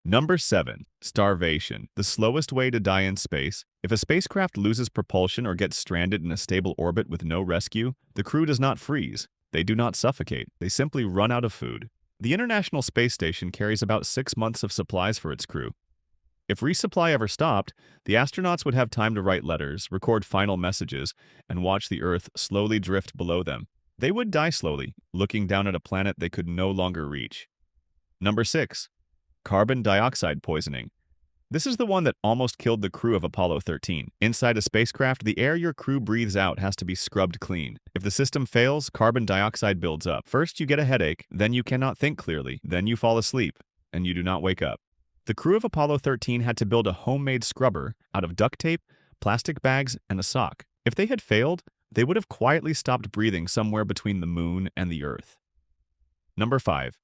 Number 7. Starvation. The slowest way to die in space. If a spacecraft loses propulsion or gets stranded in a stable orbit with no rescue, the crew does not freeze. They do not suffocate. They simply run out of food. The International Space Station carries about 6 months of supplies for its crew. If resupply ever stopped, the astronauts would have time to write letters, record final messages, and watch the Earth slowly drift below them. They would die slowly, looking down at a planet they could no longer reach. Number 6. Carbon dioxide poisoning. This is the one that almost killed the crew of Apollo 13. Inside a spacecraft, the air your crew breathes out has to be scrubbed clean. If the system fails, carbon dioxide builds up. First, you get a headache, then you cannot think clearly, then you fall asleep, and you do not wake up. The crew of Apollo 13 had to build a homemade scrubber out of duct tape, plastic bags, and a sock. If they had failed, they would have quietly stopped breathing somewhere between the moon and the Earth. Number 5.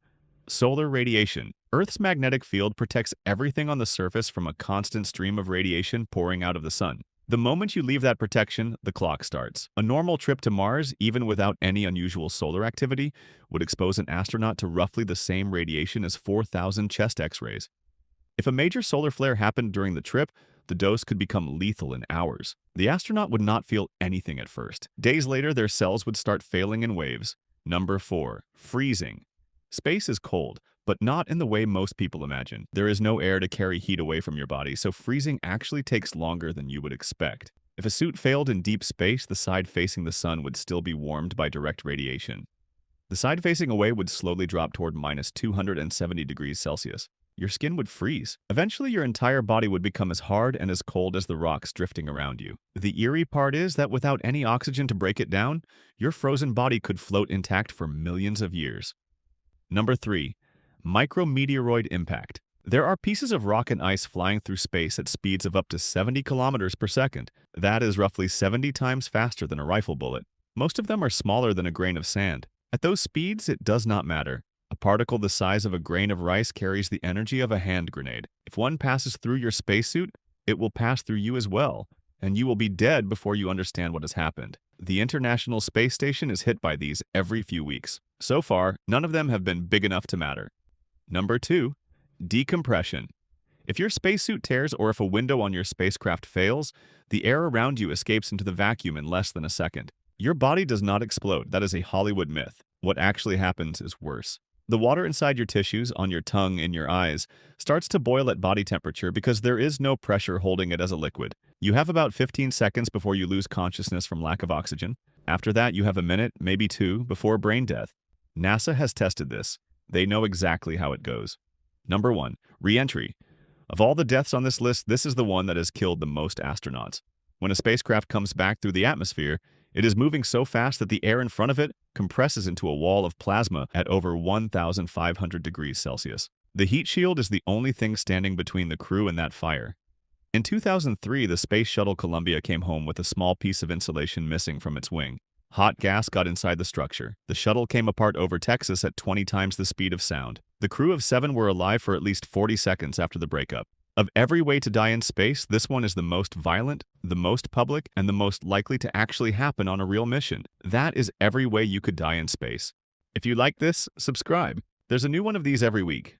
Solar radiation. Earth's magnetic field protects everything on the surface from a constant stream of radiation pouring out of the sun. The moment you leave that protection, the clock starts. A normal trip to Mars, even without any unusual solar activity, would expose an astronaut to roughly the same radiation as 4,000 chest X-rays. If a major solar flare happened during the trip, the dose could become lethal in hours. The astronaut would not feel anything at first. Days later, their cells would start failing in waves. Number 4. Freezing. Space is cold, but not in the way most people imagine. There is no air to carry heat away from your body, so freezing actually takes longer than you would expect. If a suit failed in deep space, the side facing the sun would still be warmed by direct radiation. The side facing away would slowly drop toward minus 270 degrees Celsius. Your skin would freeze. Eventually, your entire body would become as hard and as cold as the rocks drifting around you. The eerie part is that without any oxygen to break it down, your frozen body could float intact for millions of years. Number 3. Micrometeoroid impact. There are pieces of rock and ice flying through space at speeds of up to 70 kilometers per second. That is roughly 70 times faster than a rifle bullet. Most of them are smaller than a grain of sand. At those speeds, it does not matter. A particle the size of a grain of rice carries the energy of a hand grenade. If one passes through your spacesuit, it will pass through you as well, and you will be dead before you understand what has happened. The International Space Station is hit by these every few weeks. So far, none of them have been big enough to matter. Number 2. Decompression. If your spacesuit tears or if a window on your spacecraft fails, the air around you escapes into the vacuum in less than a second. Your body does not explode. That is a Hollywood myth. What actually happens is worse. The water inside your tissues, on your tongue, in your eyes, starts to boil at body temperature because there is no pressure holding it as a liquid. You have about 15 seconds before you lose consciousness from lack of oxygen. After that, you have a minute, maybe 2, before brain death. NASA has tested this. They know exactly how it goes. Number 1. Re-entry. Of all the deaths on this list, this is the one that has killed the most astronauts. When a spacecraft comes back through the atmosphere, it is moving so fast that the air in front of it compresses into a wall of plasma at over 1,500 degrees Celsius. The heat shield is the only thing standing between the crew and that fire. In 2003, the Space Shuttle Columbia came home with a small piece of insulation missing from its wing. Hot gas got inside the structure. The shuttle came apart over Texas at 20 times the speed of sound. The crew of 7 were alive for at least 40 seconds after the breakup. Of every way to die in space, this one is the most violent, the most public, and the most likely to actually happen on a real mission. That is every way you could die in space. If you like this, subscribe. There's a new one of these every week.